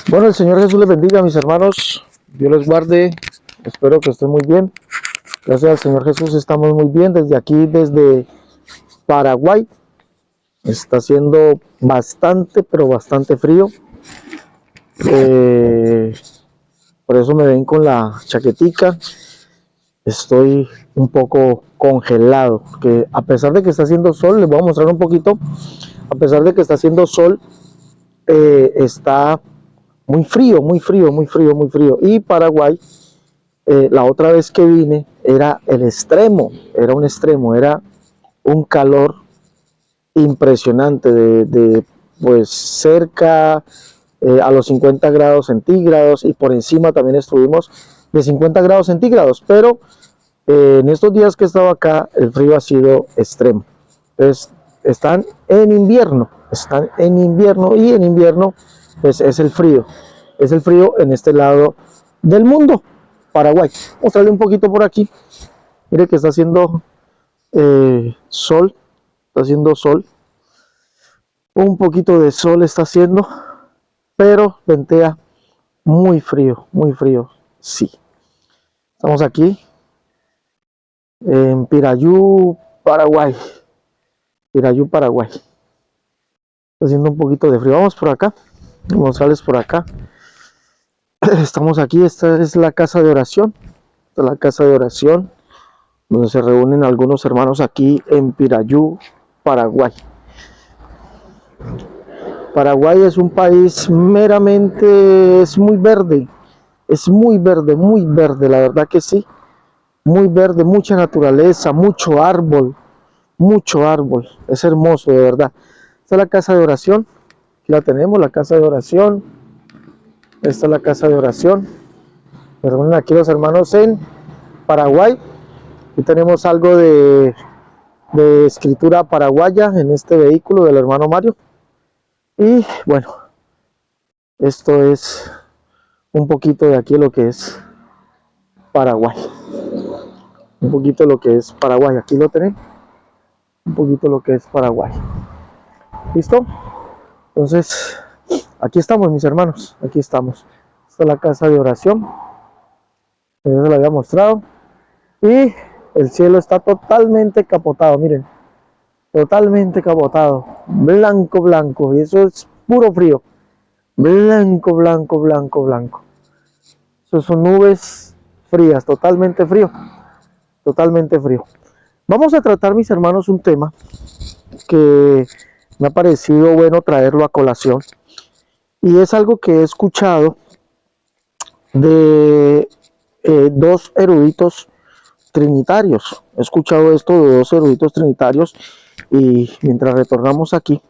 Bueno, el Señor Jesús les bendiga, mis hermanos. Dios les guarde. Espero que estén muy bien. Gracias al Señor Jesús estamos muy bien. Desde aquí, desde Paraguay, está haciendo bastante, pero bastante frío. Por eso me ven con la chaquetica. Estoy un poco congelado. Que a pesar de que está haciendo sol, les voy a mostrar un poquito. A pesar de que está haciendo sol, está muy frío, muy frío, muy frío, muy frío. Y Paraguay, la otra vez que vine, era el extremo, era un extremo, era un calor impresionante, pues cerca a los 50 grados centígrados, y por encima también estuvimos de 50 grados centígrados, pero en estos días que he estado acá, el frío ha sido extremo. Entonces, están en invierno, y en invierno pues es el frío en este lado del mundo, Paraguay. Mostrarle un poquito por aquí. Mire que está haciendo sol, un poquito de sol está haciendo, pero ventea muy frío, sí. Estamos aquí en Pirayú, Paraguay. Está haciendo un poquito de frío. Vamos por acá, mostrarles por acá. Estamos aquí, esta es la casa de oración. Donde se reúnen algunos hermanos aquí en Pirayú, Paraguay. Paraguay es un país meramente, es muy verde, la verdad que sí, muy verde, mucha naturaleza, mucho árbol, es hermoso, de verdad. Esta es la casa de oración, aquí la tenemos, la casa de oración, esta es la casa de oración. Se reúnen aquí los hermanos en Paraguay. Aquí tenemos algo de escritura paraguaya en este vehículo del hermano Mario. Y bueno, esto es un poquito de aquí lo que es Paraguay. Un poquito lo que es Paraguay. Aquí lo tienen. Un poquito lo que es Paraguay. ¿Listo? Entonces, aquí estamos, mis hermanos. Aquí estamos. Esta es la casa de oración. Ya se la había mostrado. Y el cielo está totalmente capotado, miren. Totalmente capotado. Blanco. Y eso es puro frío. Blanco. Eso son nubes frías, totalmente frío. Vamos a tratar, mis hermanos, un tema que me ha parecido bueno traerlo a colación. Y es algo que he escuchado de dos eruditos trinitarios. He escuchado esto de dos eruditos trinitarios, y mientras retornamos aquí,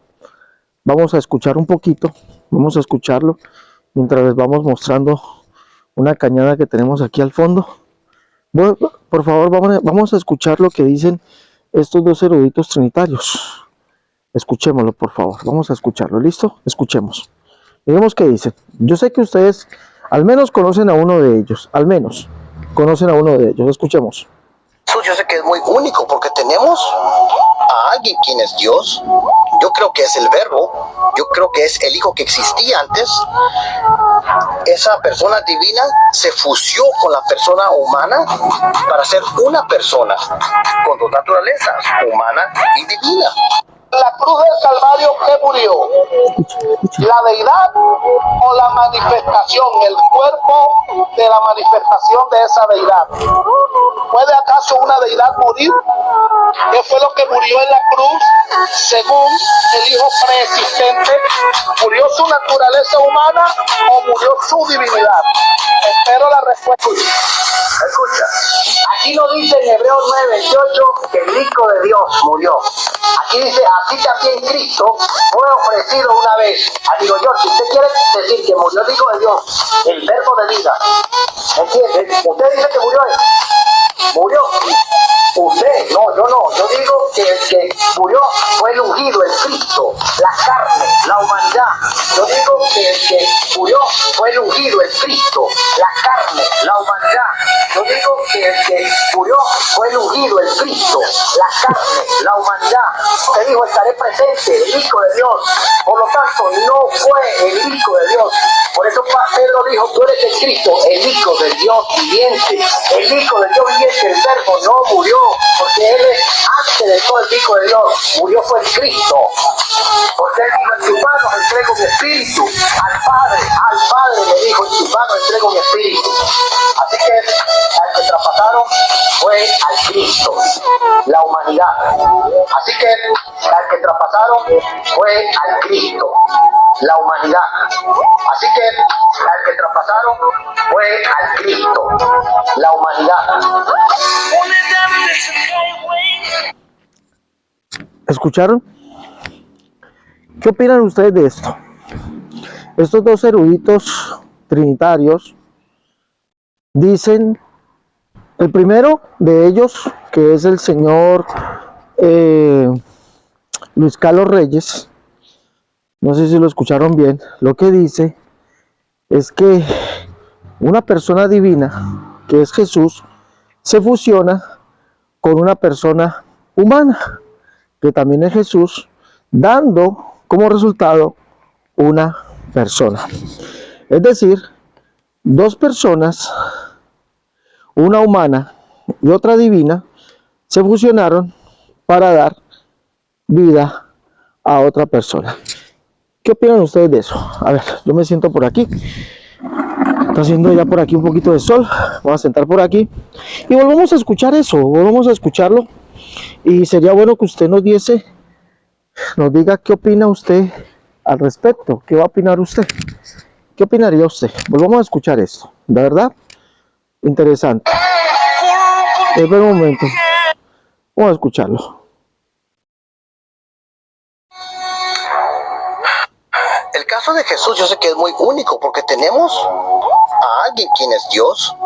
vamos a escuchar un poquito, vamos a escucharlo, mientras les vamos mostrando una cañada que tenemos aquí al fondo. Bueno, por favor, vamos a escuchar lo que dicen estos dos eruditos trinitarios. Escuchémoslo, por favor, vamos a escucharlo, ¿listo? Escuchemos. Digamos qué dicen. Yo sé que ustedes al menos conocen a uno de ellos, escuchemos. Yo sé que es muy único porque tenemos a alguien quien es Dios. Yo creo que es el Verbo, yo creo que es el Hijo que existía antes. Esa persona divina se fusió con la persona humana para ser una persona con dos naturalezas, humana y divina. La cruz del Calvario, ¿qué murió? ¿La deidad o la manifestación, el cuerpo de la manifestación de esa deidad? ¿Puede acaso una deidad morir? ¿Qué fue lo que murió en la cruz? Según el Hijo preexistente, ¿murió su naturaleza humana o murió su divinidad? Espero la respuesta. Escucha, aquí no dice en Hebreos 9:28 que el Hijo de Dios murió. Aquí dice, así también Cristo fue ofrecido una vez. Amigo George, si usted quiere decir que murió el Hijo de Dios, el Verbo de vida, ¿entiende? Usted dice que murió él. Murió. Usted, no, yo no. Yo digo que el que murió fue el ungido, el Cristo, la carne, la humanidad. Yo digo que el que murió fue el ungido, el Cristo, la carne, la humanidad. Yo digo que el que murió fue el ungido, el Cristo, la carne, la humanidad. Usted dijo, estaré presente, el Hijo de Dios. Por lo tanto, no fue el Hijo de Dios. Por eso Pedro dijo, tú eres el Cristo, el Hijo del Dios viviente. El Hijo del Dios viviente, el Verbo no murió, porque Él es antes de todo el Hijo de Dios. Murió fue el Cristo. Porque Él dijo, en tus manos entrego mi espíritu. Al Padre le dijo, en tus manos entrego mi espíritu. Así que al que traspasaron fue al Cristo, la humanidad. Así que al que traspasaron fue al Cristo, la humanidad. Así que al que traspasaron fue al Cristo, la humanidad. ¿Escucharon? ¿Qué opinan ustedes de esto? Estos dos eruditos trinitarios dicen, el primero de ellos, que es el señor Luis Carlos Reyes, no sé si lo escucharon bien, lo que dice es que una persona divina, que es Jesús, se fusiona con una persona humana, que también es Jesús, dando como resultado una persona. Es decir, dos personas, una humana y otra divina, se fusionaron para dar vida a otra persona. ¿Qué opinan ustedes de eso? A ver, yo me siento por aquí. Está haciendo ya por aquí un poquito de sol. Voy a sentar por aquí y volvemos a escuchar eso, volvemos a escucharlo. Y sería bueno que usted nos diga qué opina usted al respecto. ¿Qué va a opinar usted? ¿Qué opinaría usted? Volvamos a escuchar esto. ¿De verdad? Interesante. Espera un momento. Vamos a escucharlo. El caso de Jesús yo sé que es muy único porque tenemos a alguien quien es Dios.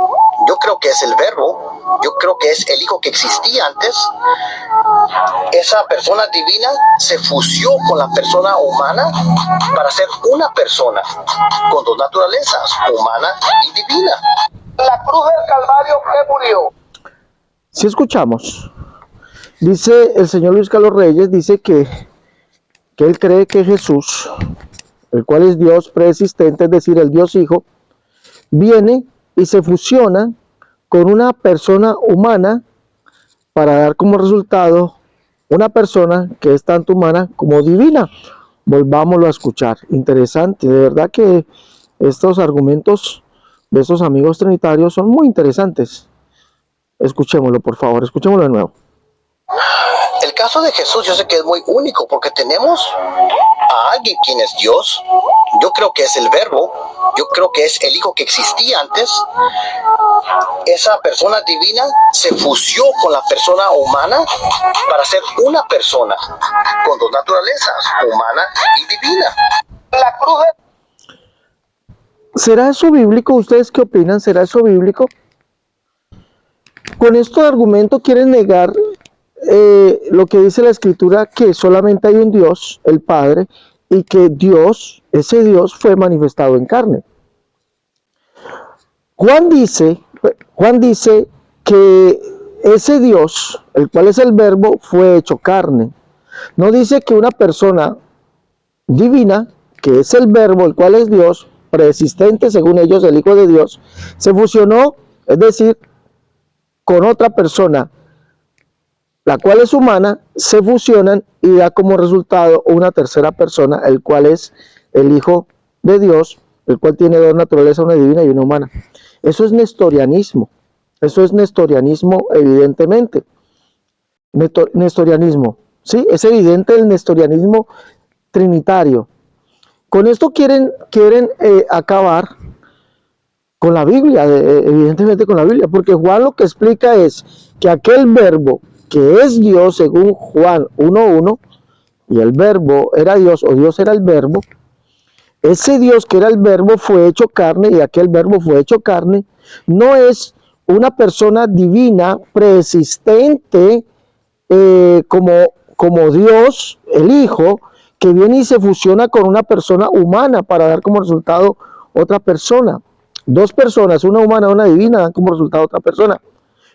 Yo creo que es el Verbo. Yo creo que es el Hijo que existía antes. Esa persona divina se fusió con la persona humana para ser una persona con dos naturalezas, humana y divina. La cruz del Calvario que murió. Si escuchamos, dice el señor Luis Carlos Reyes, dice que él cree que Jesús, el cual es Dios preexistente, es decir, el Dios Hijo, viene y se fusiona con una persona humana para dar como resultado una persona que es tanto humana como divina. Volvámoslo a escuchar. Interesante, de verdad que estos argumentos de estos amigos trinitarios son muy interesantes. Escuchémoslo, por favor, escuchémoslo de nuevo. El caso de Jesús yo sé que es muy único porque tenemos a alguien quien es Dios. Yo creo que es el Verbo. Yo creo que es el Hijo que existía antes. Esa persona divina se fusió con la persona humana para ser una persona con dos naturalezas, humana y divina. La cruz de... ¿Será eso bíblico? ¿Ustedes qué opinan? ¿Será eso bíblico? Con este argumento quieren negar lo que dice la Escritura, que solamente hay un Dios, el Padre, y que Dios, ese Dios, fue manifestado en carne. Juan dice que ese Dios, el cual es el Verbo, fue hecho carne. No dice que una persona divina, que es el Verbo, el cual es Dios, preexistente, según ellos, el Hijo de Dios, se fusionó, es decir, con otra persona, la cual es humana, se fusionan y da como resultado una tercera persona, el cual es el Hijo de Dios, el cual tiene dos naturalezas, una divina y una humana. Eso es nestorianismo, evidentemente. Nestorianismo, ¿sí? Es evidente el nestorianismo trinitario. Con esto quieren acabar con la Biblia, evidentemente con la Biblia, porque Juan lo que explica es que aquel Verbo que es Dios, según Juan 1:1, y el Verbo era Dios, o Dios era el Verbo, ese Dios que era el Verbo fue hecho carne, y aquel Verbo fue hecho carne, no es una persona divina, preexistente, como Dios, el Hijo, que viene y se fusiona con una persona humana para dar como resultado otra persona. Dos personas, una humana y una divina, dan como resultado otra persona.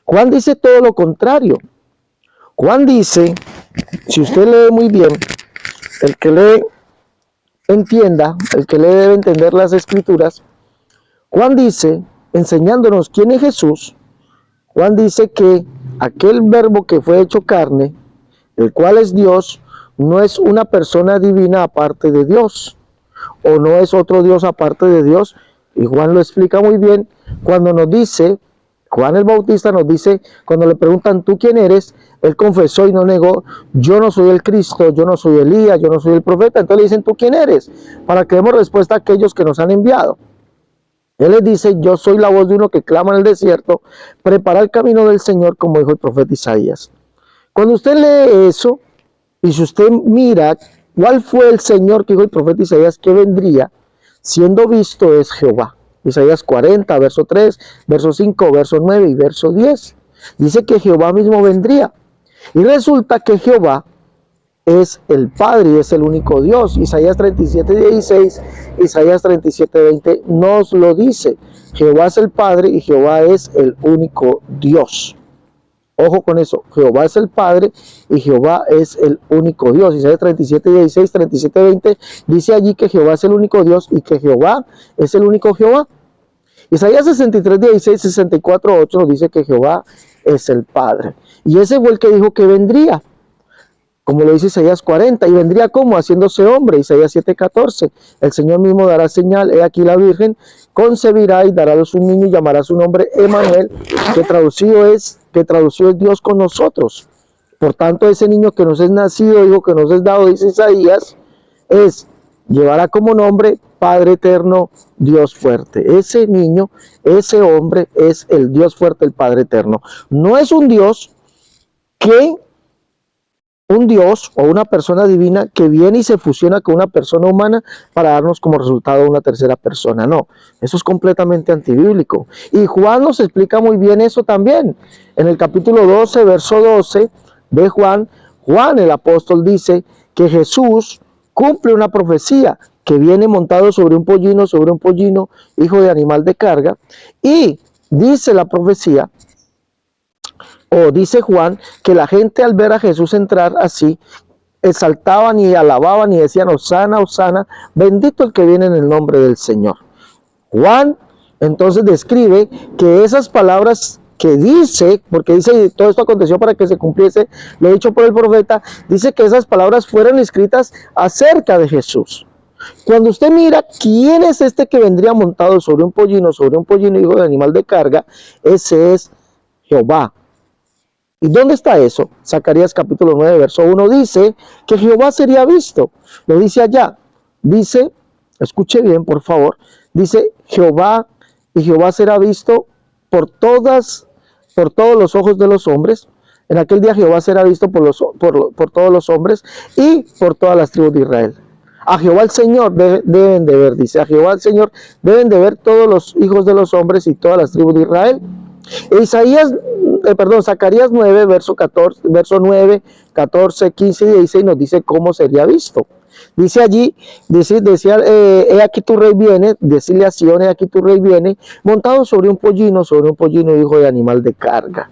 Juan dice todo lo contrario. Juan dice, si usted lee muy bien, el que lee entienda, el que le debe entender las escrituras, Juan dice, enseñándonos quién es Jesús, Juan dice que aquel verbo que fue hecho carne, el cual es Dios, no es una persona divina aparte de Dios, o no es otro Dios aparte de Dios, y Juan lo explica muy bien cuando nos dice, Juan el Bautista nos dice, cuando le preguntan, ¿tú quién eres? Él confesó y no negó, yo no soy el Cristo, yo no soy Elías, yo no soy el profeta. Entonces le dicen, ¿tú quién eres? Para que demos respuesta a aquellos que nos han enviado. Él les dice, yo soy la voz de uno que clama en el desierto, prepara el camino del Señor, como dijo el profeta Isaías. Cuando usted lee eso, y si usted mira cuál fue el Señor que dijo el profeta Isaías que vendría, siendo visto es Jehová. Isaías 40, verso 3, verso 5, verso 9 y verso 10. Dice que Jehová mismo vendría. Y resulta que Jehová es el Padre y es el único Dios. Isaías 37, 16, Isaías 37, 20 nos lo dice. Jehová es el Padre y Jehová es el único Dios. Ojo con eso, Jehová es el Padre y Jehová es el único Dios. Isaías 37, 16, 37, 20 dice allí que Jehová es el único Dios y que Jehová es el único Jehová. Isaías 63, 16, 64, 8 nos dice que Jehová es el Padre. Y ese fue el que dijo que vendría, como lo dice Isaías 40, y vendría como haciéndose hombre. Isaías 7, 14, el Señor mismo dará señal, he aquí la Virgen concebirá y dará a luz un niño y llamará su nombre Emanuel, que traducido es Dios con nosotros. Por tanto, ese niño que nos es nacido, hijo que nos es dado, dice Isaías, llevará como nombre Padre eterno, Dios fuerte. Ese niño, ese hombre es el Dios fuerte, el Padre eterno. No es un Dios o una persona divina que viene y se fusiona con una persona humana para darnos como resultado una tercera persona. No, eso es completamente antibíblico. Y Juan nos explica muy bien eso también. En el capítulo 12, verso 12 de Juan, Juan el apóstol dice que Jesús cumple una profecía, que viene montado sobre un pollino, hijo de animal de carga, y dice la profecía, o dice Juan, que la gente al ver a Jesús entrar así, exaltaban y alababan y decían, Hosana, Hosana, bendito el que viene en el nombre del Señor. Juan entonces describe que esas palabras que dice, porque dice, todo esto aconteció para que se cumpliese lo dicho por el profeta, dice que esas palabras fueron escritas acerca de Jesús. Cuando usted mira quién es este que vendría montado sobre un pollino, hijo de animal de carga, ese es Jehová. ¿Y dónde está eso? Zacarías capítulo 9, verso 1 dice que Jehová sería visto. Lo dice allá. Dice, escuche bien por favor, dice Jehová, y Jehová será visto por todos los ojos de los hombres. En aquel día Jehová será visto por todos los hombres y por todas las tribus de Israel. A Jehová el Señor deben de ver, dice, a Jehová el Señor deben de ver todos los hijos de los hombres y todas las tribus de Israel. Zacarías 9, verso 9, 14, 15 y 16 nos dice cómo sería visto. Dice allí, decía, he aquí tu rey viene, decirle a Sion, he aquí tu rey viene, montado sobre un pollino, hijo de animal de carga.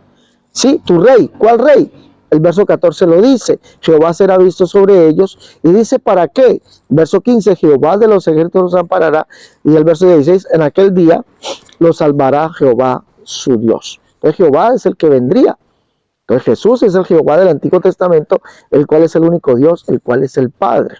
Sí, tu rey, ¿cuál rey? El verso 14 lo dice, Jehová será visto sobre ellos, y dice, ¿para qué? Verso 15, Jehová de los ejércitos los amparará, y el verso 16, en aquel día los salvará Jehová su Dios. Entonces Jehová es el que vendría. Entonces Jesús es el Jehová del Antiguo Testamento, el cual es el único Dios, el cual es el Padre.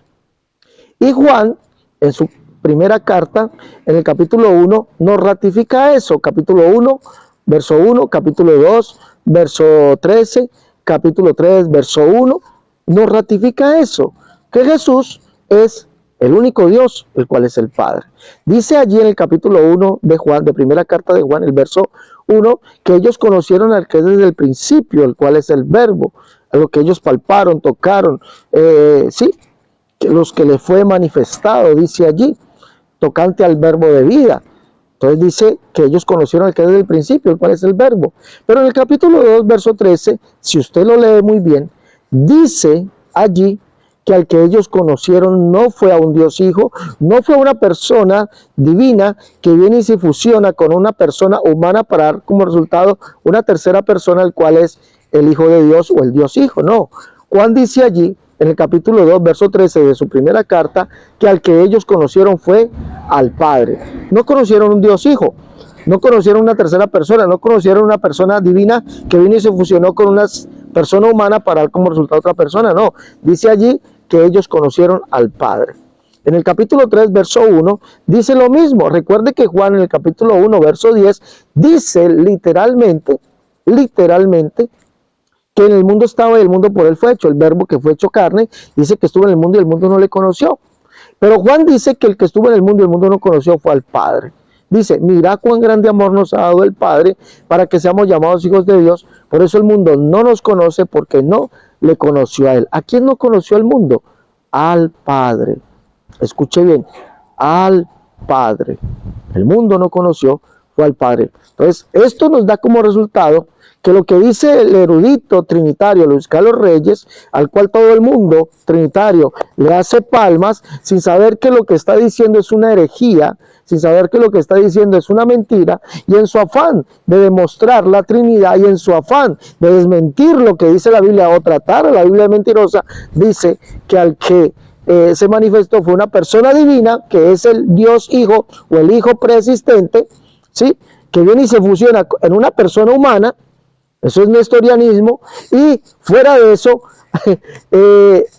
Y Juan, en su primera carta, en el capítulo 1, nos ratifica eso. Capítulo 1, verso 1, capítulo 2, verso 13, capítulo 3, verso 1, nos ratifica eso, que Jesús es el único Dios, el cual es el Padre. Dice allí en el capítulo 1 de Juan, de primera carta de Juan, el verso 1, que ellos conocieron al que es desde el principio, el cual es el verbo, a lo que ellos palparon, tocaron, los que le fue manifestado, dice allí, tocante al verbo de vida. Entonces dice que ellos conocieron al que es desde el principio, el cual es el verbo. Pero en el capítulo 2, verso 13, si usted lo lee muy bien, dice allí que al que ellos conocieron no fue a un Dios Hijo, no fue a una persona divina que viene y se fusiona con una persona humana para dar como resultado una tercera persona, el cual es el Hijo de Dios o el Dios Hijo. No, Juan dice allí en el capítulo 2, verso 13 de su primera carta, que al que ellos conocieron fue al Padre. No conocieron un Dios Hijo, no conocieron una tercera persona, no conocieron una persona divina que vino y se fusionó con una persona humana para dar como resultado a otra persona, no. Dice allí que ellos conocieron al Padre. En el capítulo 3, verso 1, dice lo mismo. Recuerde que Juan en el capítulo 1, verso 10, dice literalmente, que en el mundo estaba y el mundo por él fue hecho. El verbo que fue hecho carne, dice que estuvo en el mundo y el mundo no le conoció. Pero Juan dice que el que estuvo en el mundo y el mundo no conoció fue al Padre. Dice, mira cuán grande amor nos ha dado el Padre para que seamos llamados hijos de Dios. Por eso el mundo no nos conoce porque no le conoció a él. ¿A quién no conoció el mundo? Al Padre. Escuche bien, al Padre. El mundo no conoció, fue al Padre. Entonces, esto nos da como resultado que lo que dice el erudito trinitario Luis Carlos Reyes, al cual todo el mundo trinitario le hace palmas, sin saber que lo que está diciendo es una herejía, sin saber que lo que está diciendo es una mentira, y en su afán de demostrar la Trinidad y en su afán de desmentir lo que dice la Biblia o tratar a la Biblia mentirosa, dice que al que se manifestó fue una persona divina, que es el Dios Hijo o el Hijo preexistente, ¿sí? Que viene y se fusiona en una persona humana. Eso es nestorianismo, y fuera de eso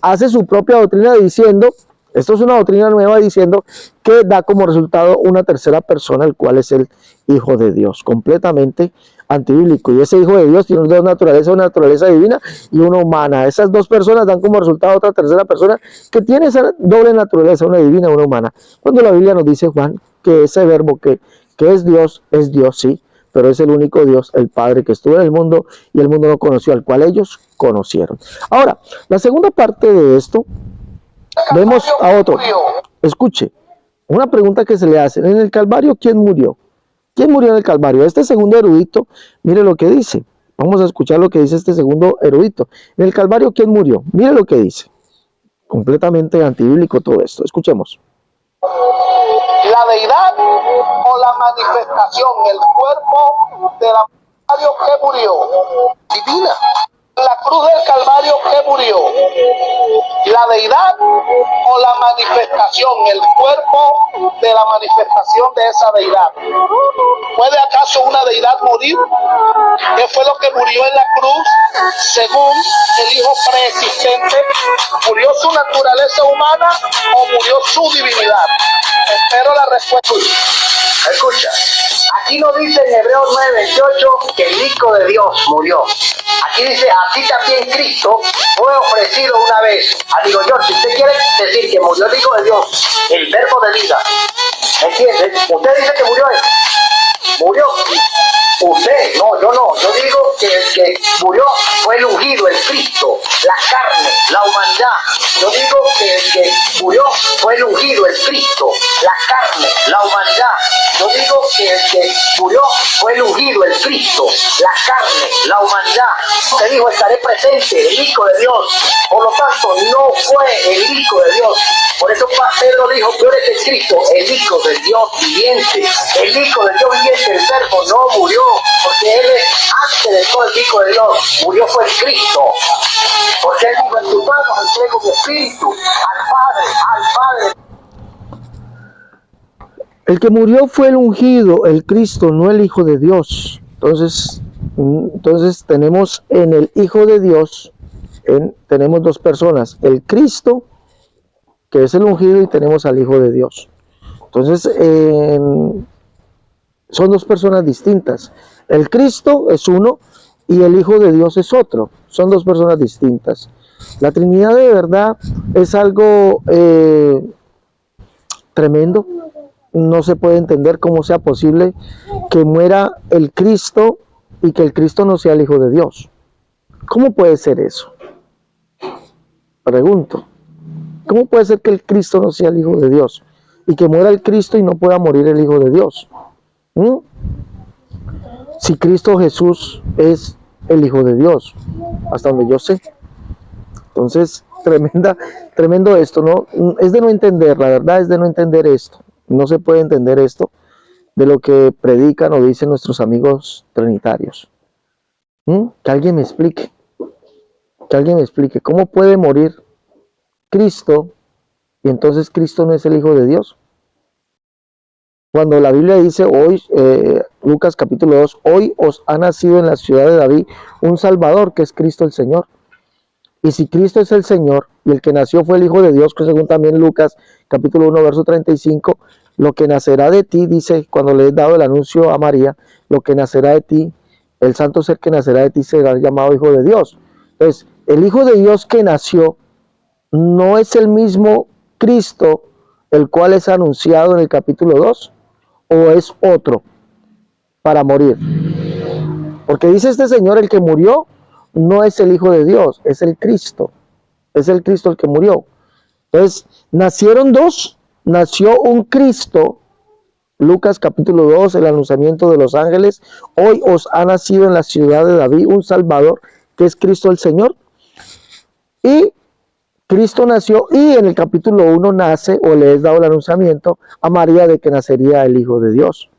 hace su propia doctrina diciendo, esto es una doctrina nueva diciendo que da como resultado una tercera persona, el cual es el Hijo de Dios, completamente antibíblico. Y ese Hijo de Dios tiene dos naturalezas, una naturaleza divina y una humana. Esas dos personas dan como resultado otra tercera persona que tiene esa doble naturaleza, una divina y una humana. Cuando la Biblia nos dice, Juan, que ese verbo que es Dios, sí, pero es el único Dios, el Padre, que estuvo en el mundo y el mundo no conoció, al cual ellos conocieron. Ahora, la segunda parte de esto, vemos a otro. Escuche, una pregunta que se le hace. En el Calvario, ¿quién murió? ¿Quién murió en el Calvario? Este segundo erudito, mire lo que dice. Vamos a escuchar lo que dice este segundo erudito. En el Calvario, ¿quién murió? Mire lo que dice. Completamente antibíblico todo esto. Escuchemos. La deidad o la manifestación, el cuerpo de la Calvario que murió. Divina. La cruz del Calvario que murió. La deidad o la manifestación, el cuerpo de la manifestación de esa deidad. ¿Puede acaso una deidad morir? ¿Qué fue lo que murió en la cruz? Según el Hijo preexistente, ¿murió su naturaleza humana o murió su divinidad? Espero la respuesta. Escucha, aquí no dice en Hebreos 9:28 que el Hijo de Dios murió. Aquí dice, así también Cristo fue ofrecido una vez. Amigo George, si usted quiere decir que murió el Hijo de Dios, el verbo de vida, ¿entiende? Usted dice que murió él. Murió. Usted, no, yo no. Yo digo que el que murió fue el ungido, el Cristo, la carne, la humanidad. Yo digo que el que murió fue el ungido, el Cristo, la carne, la humanidad. Yo digo que el que murió fue el ungido, el Cristo, la carne, la humanidad. Usted dijo, estaré presente, el Hijo de Dios. Por lo tanto, no fue el Hijo de Dios. Por eso Pedro dijo, tú eres el Cristo, el Hijo del Dios viviente. El Hijo del Dios viviente, el verbo no murió, porque él es antes de todo el Hijo de Dios. Murió fue el Cristo. Porque él dijo, en tus manos entrego mi espíritu al Padre. El que murió fue el ungido, el Cristo, no el Hijo de Dios. Entonces tenemos en el Hijo de Dios, tenemos dos personas, el Cristo, que es el ungido, y tenemos al Hijo de Dios. Entonces, son dos personas distintas. El Cristo es uno y el Hijo de Dios es otro. Son dos personas distintas. La Trinidad de verdad es algo tremendo. No se puede entender cómo sea posible que muera el Cristo y que el Cristo no sea el Hijo de Dios. ¿Cómo puede ser eso? Pregunto. ¿Cómo puede ser que el Cristo no sea el Hijo de Dios? Y que muera el Cristo y no pueda morir el Hijo de Dios. Si Cristo Jesús es el Hijo de Dios, hasta donde yo sé. Entonces, tremendo esto, ¿no? Es de no entender, la verdad es de no entender esto. No se puede entender esto de lo que predican o dicen nuestros amigos trinitarios. Que alguien me explique. Que alguien me explique. ¿Cómo puede morir Cristo, y entonces Cristo no es el Hijo de Dios. Cuando la Biblia dice hoy, Lucas capítulo 2, hoy os ha nacido en la ciudad de David un Salvador, que es Cristo el Señor. Y si Cristo es el Señor, y el que nació fue el Hijo de Dios, que según también Lucas capítulo 1, verso 35, lo que nacerá de ti, dice, cuando le he dado el anuncio a María, lo que nacerá de ti, el santo ser que nacerá de ti será llamado Hijo de Dios. Entonces, el Hijo de Dios que nació no es el mismo Cristo, el cual es anunciado en el capítulo 2, o es otro para morir. Porque dice este Señor, el que murió no es el Hijo de Dios, es el Cristo el que murió. Entonces, nacieron dos, nació un Cristo, Lucas capítulo 2, el anunciamiento de los ángeles, hoy os ha nacido en la ciudad de David un Salvador, que es Cristo el Señor, y Cristo nació, y en el capítulo 1 nace, o le es dado el anunciamiento a María de que nacería el Hijo de Dios.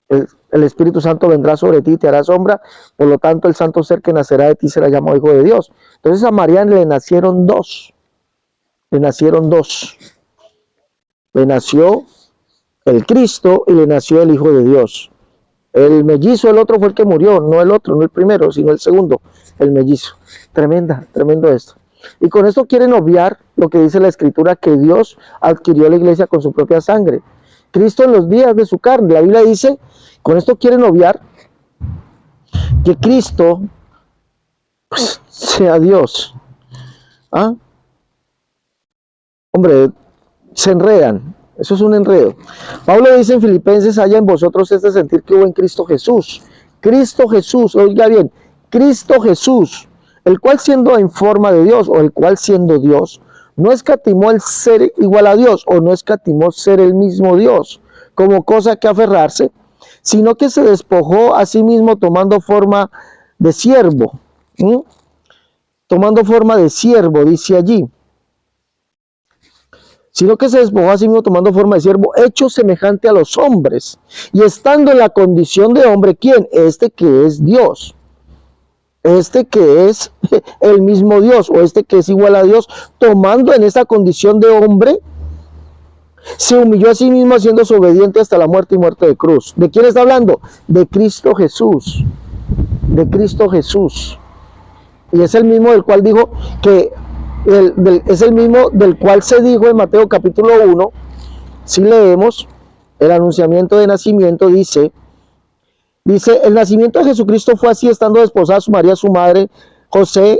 El Espíritu Santo vendrá sobre ti y te hará sombra, por lo tanto el santo ser que nacerá de ti será llamado Hijo de Dios. Entonces a María le nacieron dos, le nació el Cristo y le nació el Hijo de Dios. El mellizo, el otro fue el que murió, no el otro, no el primero, sino el segundo, el mellizo. Tremendo esto. Y con esto quieren obviar lo que dice la Escritura, que Dios adquirió la iglesia con su propia sangre. Cristo en los días de su carne. La Biblia dice, con esto quieren obviar que Cristo pues, sea Dios. ¿Ah? Hombre, se enredan. Eso es un enredo. Pablo dice en Filipenses, haya en vosotros este sentir que hubo en Cristo Jesús. Cristo Jesús, oiga bien, Cristo Jesús, el cual siendo en forma de Dios, o el cual siendo Dios, no escatimó el ser igual a Dios, o no escatimó ser el mismo Dios, como cosa que aferrarse, sino que se despojó a sí mismo tomando forma de siervo. Tomando forma de siervo, dice allí. Sino que se despojó a sí mismo tomando forma de siervo, hecho semejante a los hombres, y estando en la condición de hombre, ¿quién? Este que es Dios, este que es el mismo Dios, o este que es igual a Dios, tomando en esa condición de hombre, se humilló a sí mismo haciéndose obediente hasta la muerte y muerte de cruz. ¿De quién está hablando? De Cristo Jesús, de Cristo Jesús. Y es el mismo del cual dijo que es el mismo del cual se dijo en Mateo capítulo 1, si leemos el anunciamiento de nacimiento, dice, el nacimiento de Jesucristo fue así, estando desposada su María, su madre, José,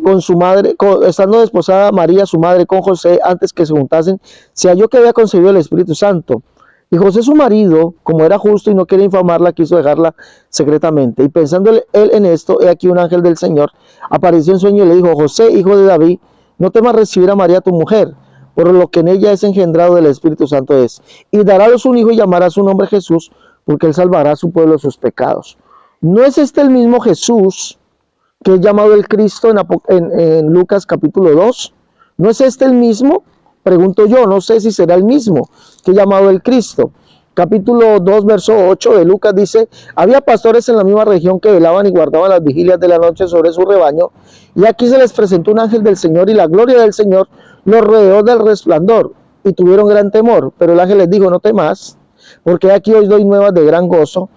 con su madre, estando desposada María, su madre, con José, antes que se juntasen, se halló que había concebido el Espíritu Santo. Y José su marido, como era justo y no quería infamarla, quiso dejarla secretamente. Y pensando él en esto, he aquí un ángel del Señor apareció en sueño y le dijo, José, hijo de David, no temas recibir a María tu mujer, por lo que en ella es engendrado del Espíritu Santo es. Y dará a luz un hijo y llamará su nombre Jesús, porque él salvará a su pueblo de sus pecados. ¿No es este el mismo Jesús que es llamado el Cristo en Lucas capítulo 2? ¿No es este el mismo? Pregunto yo, no sé si será el mismo que llamado el Cristo. Capítulo 2, verso 8 de Lucas dice, había pastores en la misma región que velaban y guardaban las vigilias de la noche sobre su rebaño, y aquí se les presentó un ángel del Señor, y la gloria del Señor los rodeó del resplandor, y tuvieron gran temor. Pero el ángel les dijo, no temas, porque aquí os doy nuevas de gran gozo,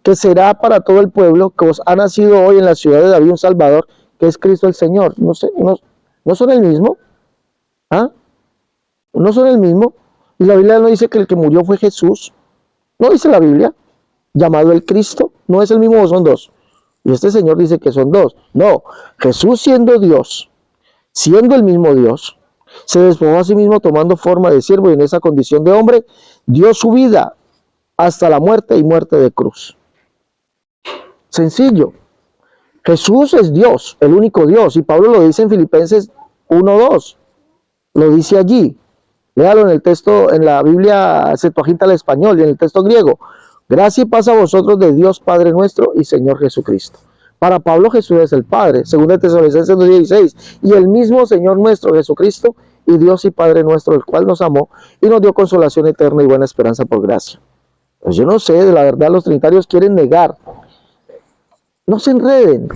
que será para todo el pueblo, que os ha nacido hoy en la ciudad de David un Salvador, que es Cristo el Señor. ¿No son el mismo? ¿Ah? ¿No son el mismo? Y la Biblia no dice que el que murió fue Jesús. ¿No dice la Biblia? Llamado el Cristo. ¿No es el mismo o son dos? Y este Señor dice que son dos. No, Jesús siendo Dios, siendo el mismo Dios, se despojó a sí mismo tomando forma de siervo, y en esa condición de hombre dio su vida hasta la muerte y muerte de cruz. Sencillo. Jesús es Dios, el único Dios. Y Pablo lo dice en Filipenses 1:2. Lo dice allí. Léalo en el texto, en la Biblia Septuaginta al español y en el texto griego. Gracia y paz a vosotros de Dios Padre nuestro y Señor Jesucristo. Para Pablo Jesús es el Padre, según Tesalonicenses 2:16. Y el mismo Señor nuestro Jesucristo y Dios y Padre nuestro, el cual nos amó y nos dio consolación eterna y buena esperanza por gracia. Pues yo no sé, de la verdad los trinitarios quieren negar. No se enreden.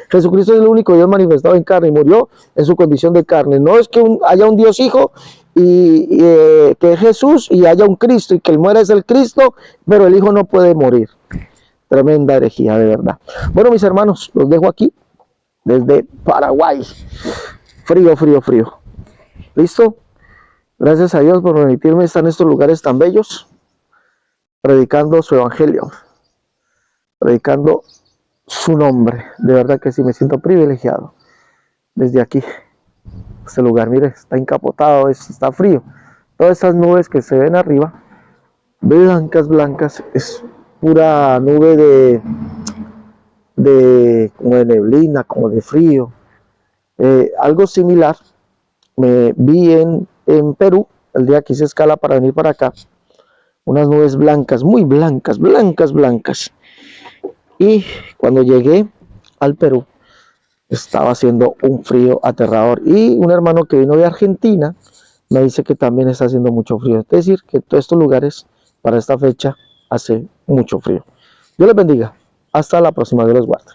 Jesucristo es el único Dios manifestado en carne y murió en su condición de carne. No es que haya un Dios Hijo que es Jesús y haya un Cristo y que el muera es el Cristo, pero el Hijo no puede morir. Tremenda herejía, de verdad. Bueno, mis hermanos, los dejo aquí desde Paraguay. Frío, frío, frío. ¿Listo? Gracias a Dios por permitirme estar en estos lugares tan bellos, predicando su evangelio, predicando su nombre. De verdad que sí me siento privilegiado desde aquí. Este lugar, mire, está encapotado, está frío. Todas esas nubes que se ven arriba, blancas, blancas, es pura nube como de neblina, como de frío. Algo similar me vi en Perú, el día que hice escala para venir para acá. Unas nubes blancas, muy blancas, blancas, blancas. Y cuando llegué al Perú, estaba haciendo un frío aterrador. Y un hermano que vino de Argentina me dice que también está haciendo mucho frío. Es decir, que todos estos lugares para esta fecha hace mucho frío. Dios les bendiga. Hasta la próxima. Dios los guarde.